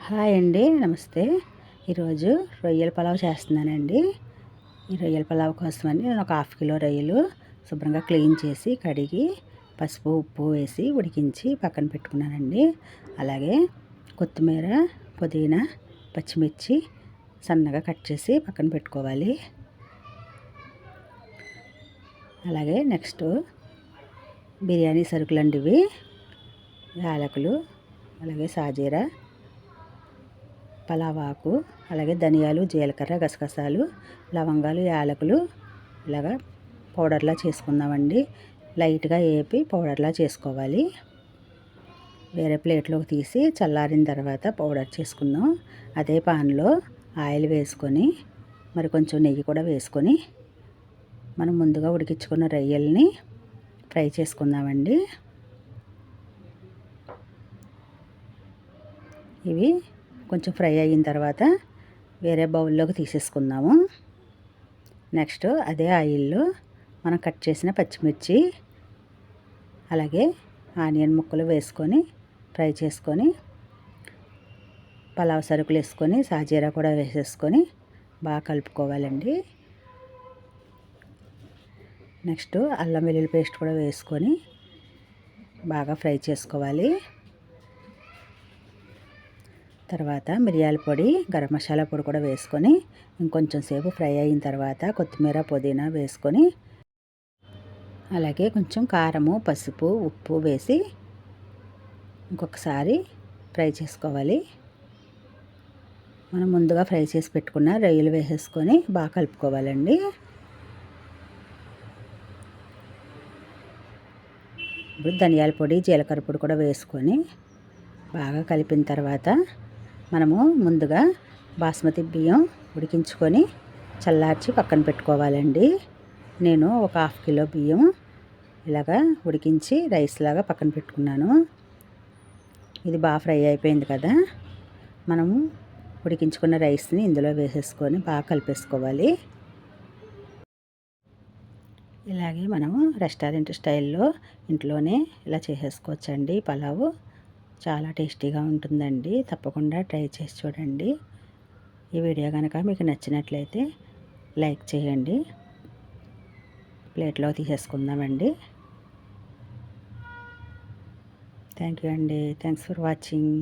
Hi అండి, నమస్తే. ఈరోజు రొయ్యల పలావ్ చేస్తున్నానండి. ఈ రొయ్యల పలావ్ కోసమని నేను ఒక 1/2 కిలో రొయ్యలు శుభ్రంగా క్లీన్ చేసి కడిగి పసుపు ఉప్పు వేసి ఉడికించి పక్కన పెట్టుకున్నానండి. అలాగే కొత్తిమీర, పుదీనా, పచ్చిమిర్చి సన్నగా కట్ చేసి పక్కన పెట్టుకోవాలి. అలాగే నెక్స్ట్ బిర్యానీ సరుకులండి ఇవి: యాలకులు, అలాగే సాజీరా, పలావాకు, అలాగే ధనియాలు, జీలకర్ర, గసగసాలు, లవంగాలు, యాలకులు ఇలాగా పౌడర్లా చేసుకుందామండి. లైట్గా వేపి పౌడర్లా చేసుకోవాలి. వేరే ప్లేట్లోకి తీసి చల్లారిన తర్వాత పౌడర్ చేసుకుందాం. అదే పాన్లో ఆయిల్ వేసుకొని మరి కొంచెం నెయ్యి కూడా వేసుకొని మనం ముందుగా ఉడికించుకున్న రొయ్యల్ని ఫ్రై చేసుకుందామండి. ఇవి కొంచెం ఫ్రై అయిన తర్వాత వేరే బౌల్లోకి తీసేసుకుందాము. నెక్స్ట్ అదే ఆయిల్లో మనం కట్ చేసిన పచ్చిమిర్చి, అలాగే ఆనియన్ ముక్కలు వేసుకొని ఫ్రై చేసుకొని పలావ్ సరుకులు వేసుకొని సాజీరా కూడా వేసేసుకొని బాగా కలుపుకోవాలండి. నెక్స్ట్ అల్లం వెల్లుల్లి పేస్ట్ కూడా వేసుకొని బాగా ఫ్రై చేసుకోవాలి. తర్వాత మిరియాల పొడి, గరం మసాలా పొడి కూడా వేసుకొని ఇంకొంచెం సేపు ఫ్రై అయిన తర్వాత కొత్తిమీర, పుదీనా వేసుకొని అలాగే కొంచెం కారము, పసుపు, ఉప్పు వేసి ఇంకొకసారి ఫ్రై చేసుకోవాలి. మనం ముందుగా ఫ్రై చేసి పెట్టుకున్న రొయ్యలు వేసేసుకొని బాగా కలుపుకోవాలండి. ఇప్పుడు ధనియాల పొడి, జీలకర్ర పొడి కూడా వేసుకొని బాగా కలిపిన తర్వాత మనము ముందుగా బాస్మతి బియ్యం ఉడికించుకొని చల్లార్చి పక్కన పెట్టుకోవాలండి. నేను ఒక 1/2 కిలో బియ్యం ఇలాగా ఉడికించి రైస్ లాగా పక్కన పెట్టుకున్నాను. ఇది బాగా ఫ్రై అయిపోయింది కదా, మనము ఉడికించుకున్న రైస్ని ఇందులో వేసేసుకొని బాగా కలిపేసుకోవాలి. ఇలాగే మనము రెస్టారెంట్ స్టైల్లో ఇంట్లోనే ఇలా చేసేసుకోవచ్చండి. పలావు చాలా టేస్టీగా ఉంటుందండి. తప్పకుండా ట్రై చేసి చూడండి. ఈ వీడియో కనుక మీకు నచ్చినట్లయితే లైక్ చేయండి. ప్లేట్లో తీసేసుకుందామండి. థ్యాంక్ యూ అండి. Thanks for watching.